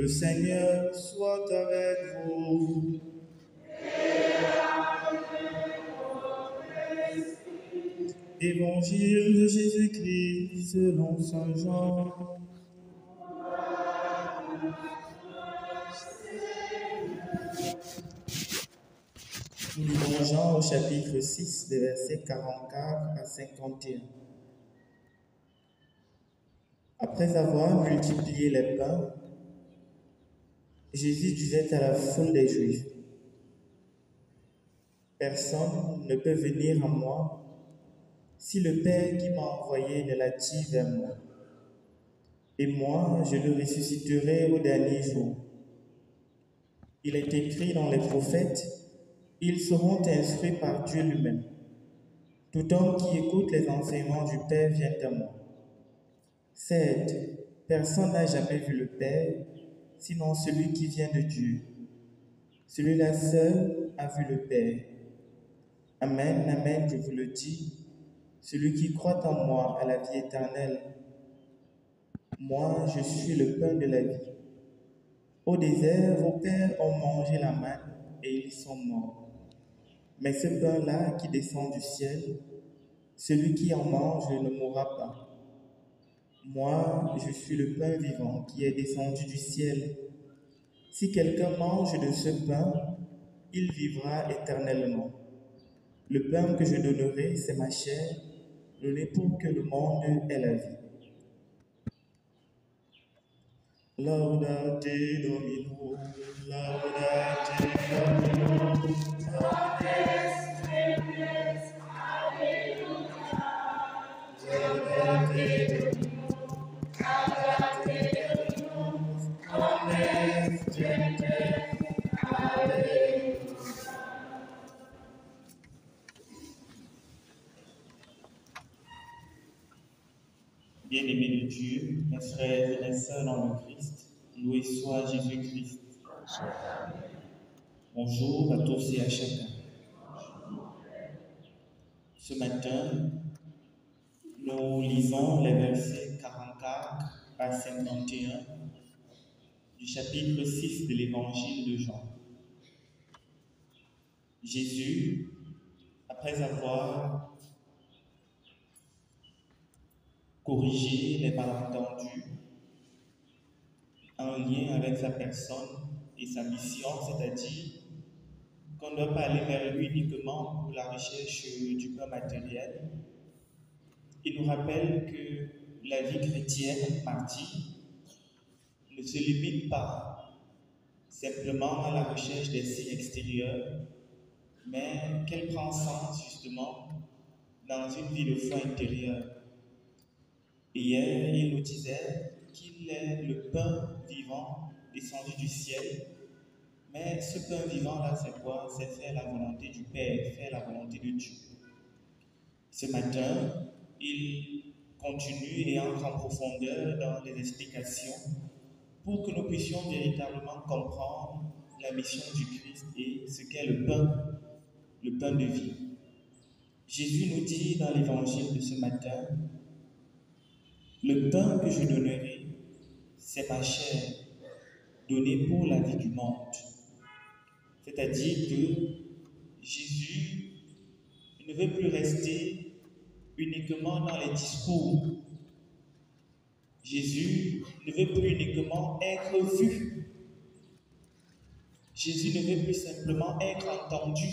Le Seigneur soit avec vous. Évangile de Jésus-Christ selon saint Jean. Nous lisons Jean au chapitre 6, des versets 44 à 51. Après avoir multiplié les pains, Jésus disait à la foule des Juifs: « Personne ne peut venir à moi si le Père qui m'a envoyé ne l'attire vers moi. Et moi, je le ressusciterai au dernier jour. Il est écrit dans les prophètes, ils seront instruits par Dieu lui-même. Tout homme qui écoute les enseignements du Père vient à moi. Certes, personne n'a jamais vu le Père, sinon celui qui vient de Dieu. Celui-là seul a vu le Père. Amen, amen, je vous le dis, celui qui croit en moi a la vie éternelle. Moi, je suis le pain de la vie. Au désert, vos pères ont mangé la manne et ils sont morts. Mais ce pain-là qui descend du ciel, celui qui en mange ne mourra pas. Moi, je suis le pain vivant qui est descendu du ciel. Si quelqu'un mange de ce pain, il vivra éternellement. Le pain que je donnerai, c'est ma chair, donnée pour que le monde ait la vie. Laudate Domino, laudate Domino, Bien-aimés de Dieu, mes frères et mes sœurs dans le Christ, loué soit Jésus-Christ. Bonjour à tous et à chacun. Ce matin, nous lisons les versets 44 à 51 du chapitre 6 de l'évangile de Jean. Jésus, après avoir corrigé les malentendus en lien avec sa personne et sa mission, c'est-à-dire qu'on ne doit pas aller vers lui uniquement pour la recherche du pain matériel, il nous rappelle que la vie chrétienne martyre ne se limite pas simplement à la recherche des signes extérieurs, mais qu'elle prend sens justement dans une vie de foi intérieure. Hier, il nous disait qu'il est le pain vivant descendu du ciel, mais ce pain vivant-là, c'est quoi? C'est faire la volonté du Père, faire la volonté de Dieu. Ce matin, il continue et entre en profondeur dans les explications pour que nous puissions véritablement comprendre la mission du Christ et ce qu'est le pain de vie. Jésus nous dit dans l'évangile de ce matin, « Le pain que je donnerai, c'est ma chair, donnée pour la vie du monde. » C'est-à-dire que Jésus ne veut plus rester uniquement dans les discours. Jésus ne veut plus uniquement être vu. Jésus ne veut plus simplement être entendu.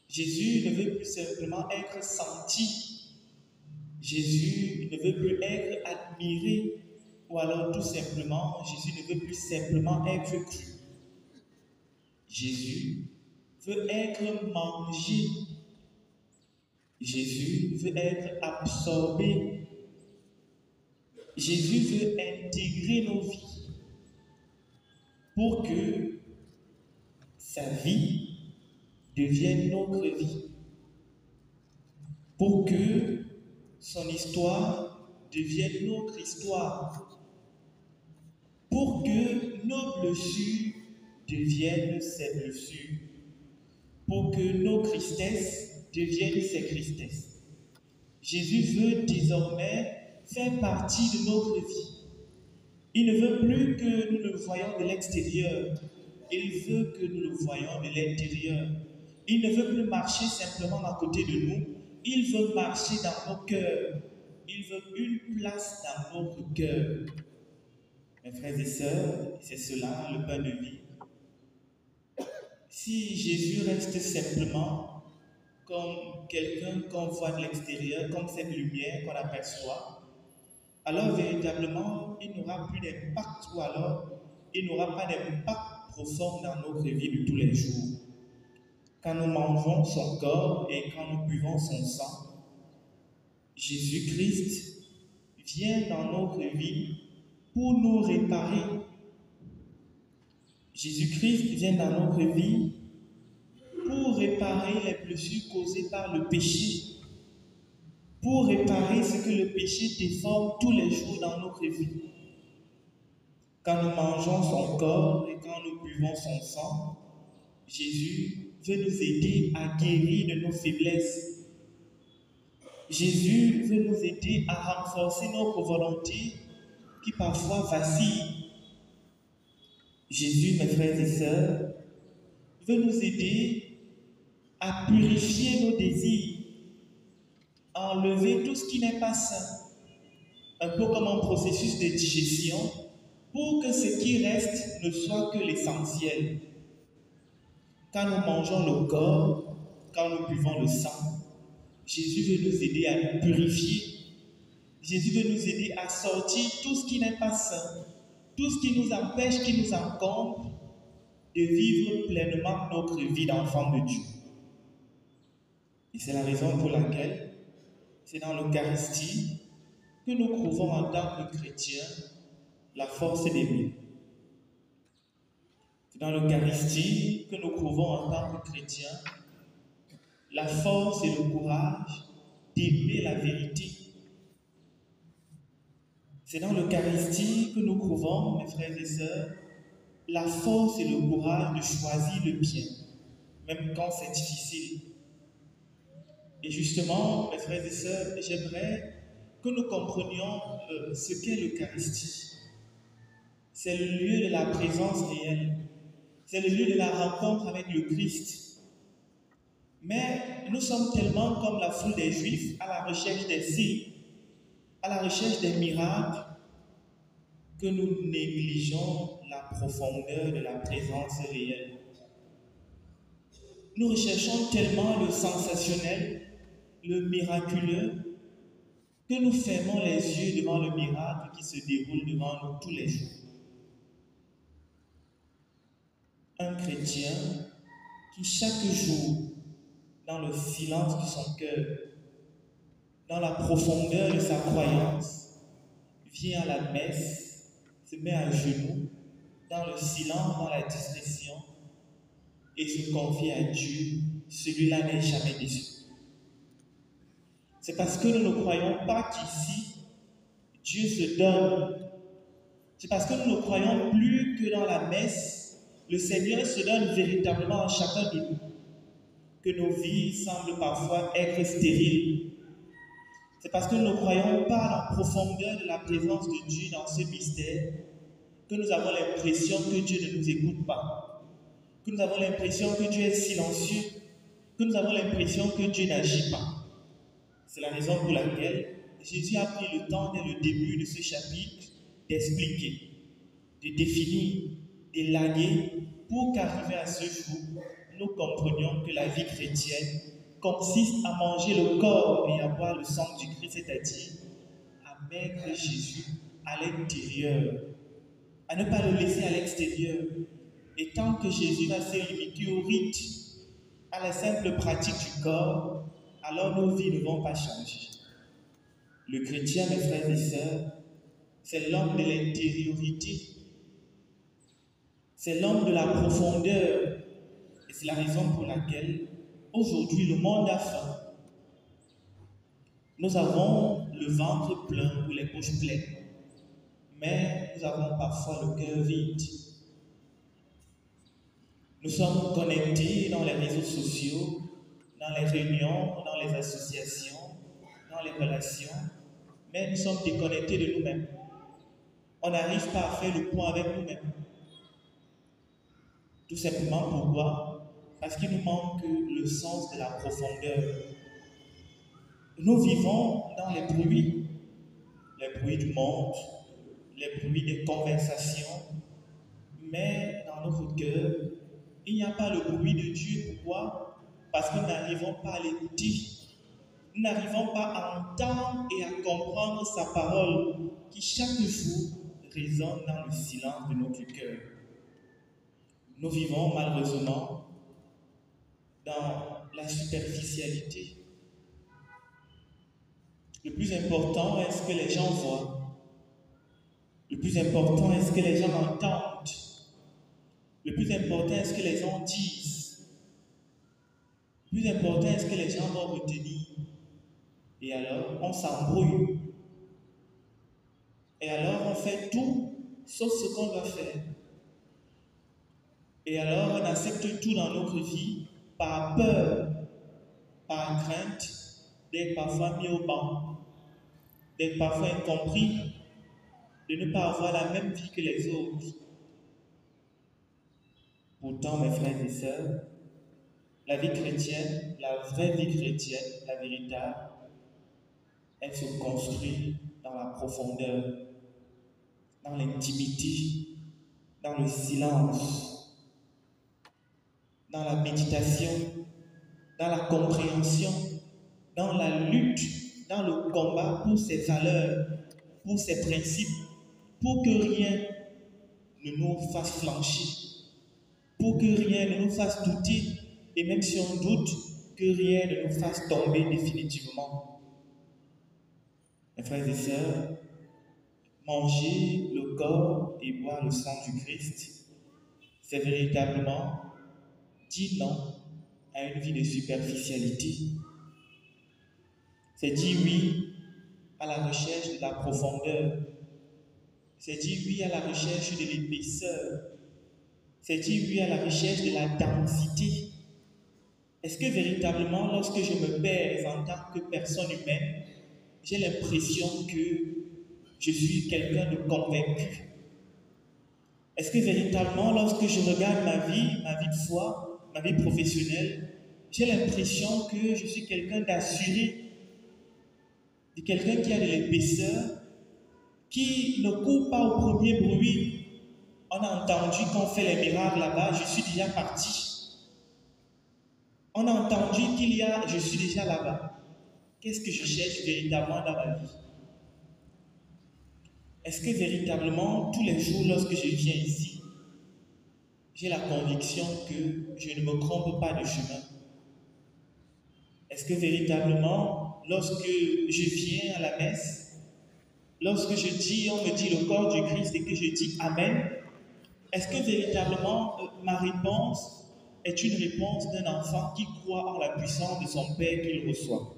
Jésus ne veut plus simplement être senti. Jésus ne veut plus être admiré. Ou alors tout simplement, Jésus ne veut plus simplement être cru. Jésus veut être mangé. Jésus veut être absorbé. Jésus veut intégrer nos vies pour que sa vie devienne notre vie, pour que son histoire devienne notre histoire, pour que nos blessures deviennent ses blessures, pour que nos tristesses deviennent ses tristesses. Jésus veut désormais faire partie de notre vie. Il ne veut plus que nous le voyions de l'extérieur. Il veut que nous le voyions de l'intérieur. Il ne veut plus marcher simplement à côté de nous. Il veut marcher dans nos cœurs. Il veut une place dans notre cœur. Mes frères et sœurs, c'est cela le pain de vie. Si Jésus reste simplement comme quelqu'un qu'on voit de l'extérieur, comme cette lumière qu'on aperçoit, alors véritablement, il n'aura plus d'impact ou alors il n'aura pas d'impact profond dans notre vie de tous les jours. Quand nous mangeons son corps et quand nous buvons son sang, Jésus-Christ vient dans notre vie pour nous réparer. Jésus-Christ vient dans notre vie pour réparer les blessures causées par le péché, pour réparer ce que le péché déforme tous les jours dans notre vie. Quand nous mangeons son corps et quand nous buvons son sang, Jésus veut nous aider à guérir de nos faiblesses. Jésus veut nous aider à renforcer notre volonté qui parfois vacille. Jésus, mes frères et sœurs, veut nous aider à purifier nos désirs, à enlever tout ce qui n'est pas sain, un peu comme un processus de digestion, pour que ce qui reste ne soit que l'essentiel. Quand nous mangeons le corps, quand nous buvons le sang, Jésus veut nous aider à nous purifier. Jésus veut nous aider à sortir tout ce qui n'est pas sain, tout ce qui nous empêche, qui nous encombre de vivre pleinement notre vie d'enfant de Dieu. Et c'est la raison pour laquelle c'est dans l'Eucharistie que nous trouvons en tant que chrétiens la force d'aimer. C'est dans l'Eucharistie que nous trouvons en tant que chrétiens la force et le courage d'aimer la vérité. C'est dans l'Eucharistie que nous trouvons, mes frères et sœurs, la force et le courage de choisir le bien, même quand c'est difficile. Et justement, mes frères et sœurs, j'aimerais que nous comprenions ce qu'est l'Eucharistie. C'est le lieu de la présence réelle. C'est le lieu de la rencontre avec le Christ. Mais nous sommes tellement comme la foule des Juifs à la recherche des signes, à la recherche des miracles, que nous négligeons la profondeur de la présence réelle. Nous recherchons tellement le sensationnel, le miraculeux, que nous fermons les yeux devant le miracle qui se déroule devant nous tous les jours. Un chrétien qui chaque jour, dans le silence de son cœur, dans la profondeur de sa croyance, vient à la messe, se met à genoux, dans le silence, dans la discrétion, et se confie à Dieu, celui-là n'est jamais déçu. C'est parce que nous ne croyons pas qu'ici, Dieu se donne. C'est parce que nous ne croyons plus que dans la messe, le Seigneur se donne véritablement à chacun de nous, que nos vies semblent parfois être stériles. C'est parce que nous ne croyons pas à la profondeur de la présence de Dieu dans ce mystère que nous avons l'impression que Dieu ne nous écoute pas, que nous avons l'impression que Dieu est silencieux, que nous avons l'impression que Dieu n'agit pas. C'est la raison pour laquelle Jésus a pris le temps dès le début de ce chapitre d'expliquer, de définir, d'élaguer, pour qu'arrivé à ce jour, nous comprenions que la vie chrétienne consiste à manger le corps et à boire le sang du Christ, c'est-à-dire à mettre Jésus à l'intérieur, à ne pas le laisser à l'extérieur. Et tant que Jésus va se limiter au rite, à la simple pratique du corps, alors nos vies ne vont pas changer. Le chrétien, mes frères et sœurs, c'est l'homme de l'intériorité, c'est l'homme de la profondeur. Et c'est la raison pour laquelle aujourd'hui le monde a faim. Nous avons le ventre plein ou les poches pleines, mais nous avons parfois le cœur vide. Nous sommes connectés dans les réseaux sociaux, dans les réunions, dans les associations, dans les relations, mais nous sommes déconnectés de nous-mêmes. on n'arrive pas à faire le point avec nous-mêmes. Tout simplement pourquoi? Parce qu'il nous manque le sens de la profondeur. Nous vivons dans les bruits du monde, les bruits des conversations, mais dans notre cœur, il n'y a pas le bruit de Dieu. Pourquoi? Parce que nous n'arrivons pas à l'écouter. Nous n'arrivons pas à entendre et à comprendre sa parole qui chaque jour résonne dans le silence de notre cœur. Nous vivons malheureusement dans la superficialité. Le plus important est ce que les gens voient. Le plus important est ce que les gens entendent. Le plus important est ce que les gens disent. Le plus important est ce que les gens vont retenir. Et alors, on s'embrouille. Et alors, on fait tout sauf ce qu'on doit faire. Et alors, on accepte tout dans notre vie par peur, par crainte, d'être parfois mis au banc, d'être parfois incompris, de ne pas avoir la même vie que les autres. Pourtant, mes frères et sœurs, la vie chrétienne, la vraie vie chrétienne, la véritable, elle se construit dans la profondeur, dans l'intimité, dans le silence, dans la méditation, dans la compréhension, dans la lutte, dans le combat pour ses valeurs, pour ses principes, pour que rien ne nous fasse flancher, pour que rien ne nous fasse douter, et même si on doute, que rien ne nous fasse tomber définitivement. Mes frères et sœurs, manger le corps et boire le sang du Christ, c'est véritablement dire non à une vie de superficialité. C'est dire oui à la recherche de la profondeur. C'est dire oui à la recherche de l'épaisseur. C'est dire oui à la recherche de la densité. Est-ce que véritablement, lorsque je me perds en tant que personne humaine, j'ai l'impression que je suis quelqu'un de convaincu? Est-ce que véritablement, lorsque je regarde ma vie de foi, ma vie professionnelle, j'ai l'impression que je suis quelqu'un d'assuré, de quelqu'un qui a de l'épaisseur, qui ne court pas au premier bruit? On a entendu qu'on fait les miracles là-bas, je suis déjà parti. On a entendu qu'il y a, je suis déjà là-bas. Qu'est-ce que je cherche véritablement dans ma vie? Est-ce que véritablement, tous les jours, lorsque je viens ici, j'ai la conviction que je ne me trompe pas de chemin? Est-ce que véritablement, lorsque je viens à la messe, lorsque je dis, on me dit le corps du Christ et que je dis Amen, est-ce que véritablement ma réponse est une réponse d'un enfant qui croit en la puissance de son Père qu'il reçoit?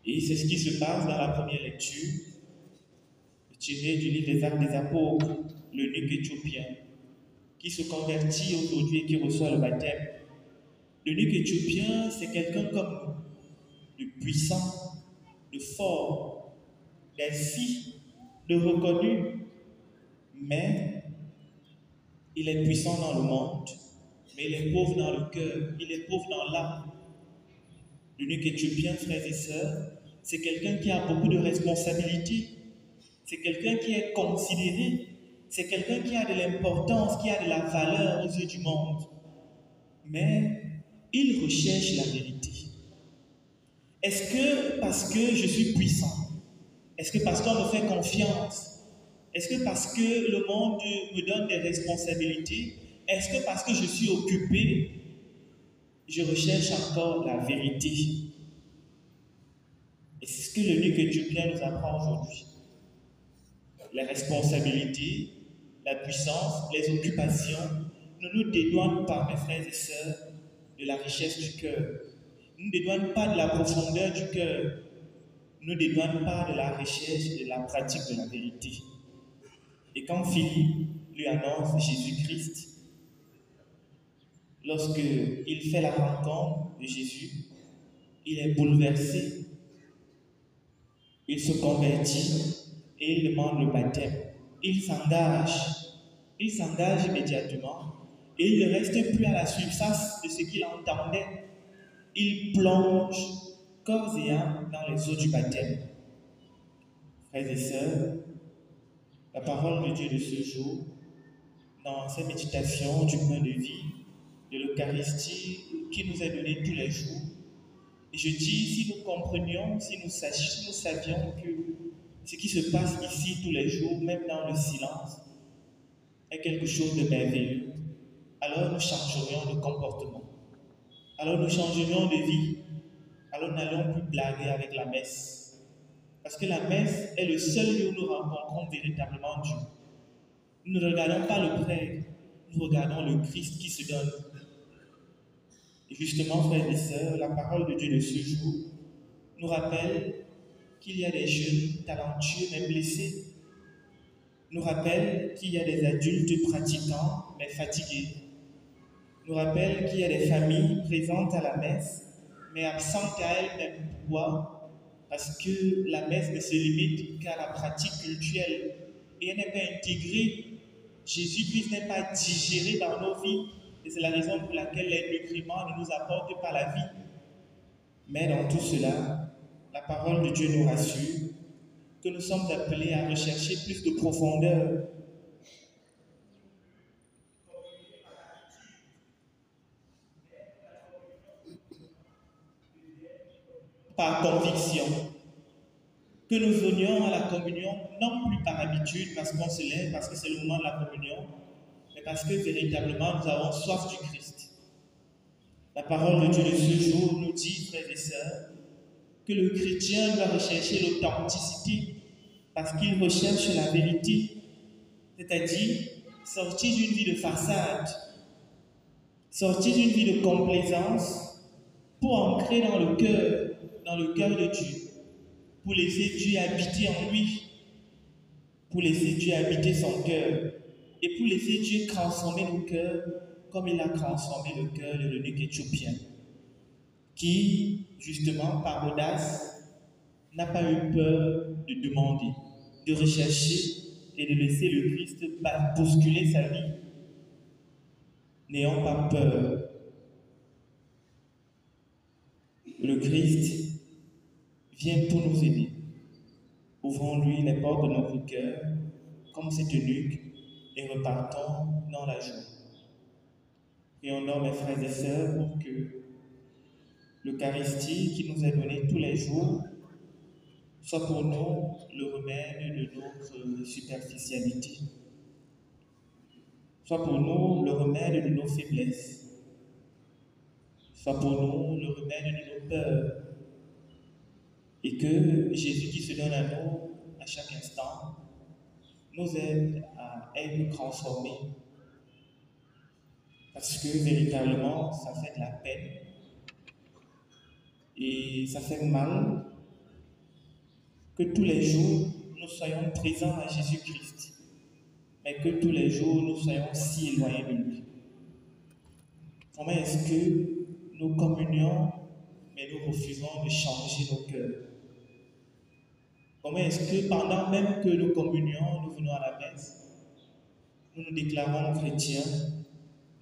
Et c'est ce qui se passe dans la première lecture, tirée du livre des Actes des Apôtres, l'eunuque éthiopien, qui se convertit aujourd'hui et qui reçoit le baptême. L'eunuque éthiopien, c'est quelqu'un comme nous, de puissant, de fort, d'insi, de reconnu, mais il est puissant dans le monde, mais il est pauvre dans le cœur, il est pauvre dans l'âme. L'eunuque éthiopien, frères et sœurs, c'est quelqu'un qui a beaucoup de responsabilités, c'est quelqu'un qui est considéré, c'est quelqu'un qui a de l'importance, qui a de la valeur aux yeux du monde. Mais il recherche la vérité. Est-ce que parce que je suis puissant? Est-ce que parce qu'on me fait confiance? Est-ce que parce que le monde me donne des responsabilités? Est-ce que parce que je suis occupé, je recherche encore la vérité? Et c'est ce que l'eunuque éthiopien nous apprend aujourd'hui. Les responsabilités, la puissance, les occupations ne nous dédouanent pas, mes frères et sœurs, de la richesse du cœur. Ne nous dédouanent pas de la profondeur du cœur. Ne nous dédouanent pas de la recherche, de la pratique de la vérité. Et quand Philippe lui annonce Jésus-Christ, lorsqu'il fait la rencontre de Jésus, il est bouleversé. Il se convertit et il demande le baptême. Il s'engage immédiatement et il ne reste plus à la surface de ce qu'il entendait. Il plonge corps et âme dans les eaux du baptême. Frères et sœurs, la parole de Dieu de ce jour, dans cette méditation du pain de vie, de l'Eucharistie qui nous est donnée tous les jours, et je dis, si nous comprenions, si nous savions que ce qui se passe ici tous les jours, même dans le silence, est quelque chose de merveilleux, alors nous changerions de comportement, alors nous changerions de vie, alors nous n'allons plus blaguer avec la messe. Parce que la messe est le seul lieu où nous rencontrons véritablement Dieu. Nous ne regardons pas le prêtre, nous regardons le Christ qui se donne. Et justement, frères et sœurs, la parole de Dieu de ce jour nous rappelle qu'il y a des jeunes talentueux mais blessés, nous rappelle qu'il y a des adultes pratiquants mais fatigués, nous rappelle qu'il y a des familles présentes à la messe mais absentes à elles-mêmes. Pourquoi? Parce que la messe ne se limite qu'à la pratique cultuelle et elle n'est pas intégrée. Jésus-Christ n'est pas digéré dans nos vies et c'est la raison pour laquelle les nutriments ne nous apportent pas la vie. Mais dans tout cela, la parole de Dieu nous rassure que nous sommes appelés à rechercher plus de profondeur. Par conviction, que nous venions à la communion non plus par habitude, parce qu'on se lève, parce que c'est le moment de la communion, mais parce que véritablement nous avons soif du Christ. La parole de Dieu de ce jour nous dit, frères et sœurs, que le chrétien doit rechercher l'authenticité parce qu'il recherche la vérité, c'est-à-dire sortir d'une vie de façade, sortir d'une vie de complaisance pour entrer dans le cœur de Dieu, pour laisser Dieu habiter en lui, pour laisser Dieu habiter son cœur et pour laisser Dieu transformer nos cœurs comme il a transformé le cœur de l'eunuque éthiopien, qui, justement, par audace, n'a pas eu peur de demander, de rechercher et de laisser le Christ bousculer sa vie. N'ayons pas peur. Le Christ vient pour nous aider. Ouvrons-lui les portes de notre cœur, comme cet eunuque, et repartons dans la joie. Prions-nous, mes frères et sœurs, pour que l'Eucharistie qui nous est donnée tous les jours soit pour nous le remède de notre superficialité, soit pour nous le remède de nos faiblesses, soit pour nous le remède de nos peurs, et que Jésus qui se donne à nous à chaque instant nous aide à être transformés, parce que véritablement ça fait de la peine et ça fait mal que tous les jours nous soyons présents à Jésus-Christ, mais que tous les jours nous soyons si éloignés de lui. Comment est-ce que nous communions, mais nous refusons de changer nos cœurs? Comment est-ce que pendant même que nous communions, nous venons à la messe, nous nous déclarons chrétiens,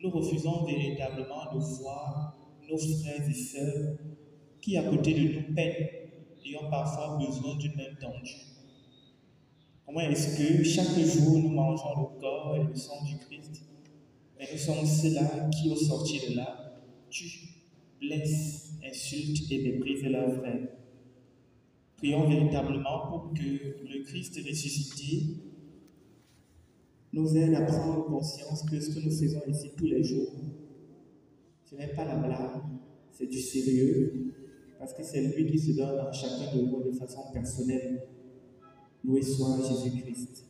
nous refusons véritablement de voir nos frères et sœurs qui, à côté de nous, peinent et ont parfois besoin d'une main tendue? Comment est-ce que chaque jour nous mangeons le corps et le sang du Christ, mais nous sommes ceux-là qui, au sortir de là, tuent, blessent, insultent et méprisent leurs frères? Prions véritablement pour que le Christ ressuscité nous aide à prendre conscience que ce que nous faisons ici tous les jours, ce n'est pas la blague, c'est du sérieux, parce que c'est lui qui se donne à chacun de nous de façon personnelle. Loué soit Jésus-Christ.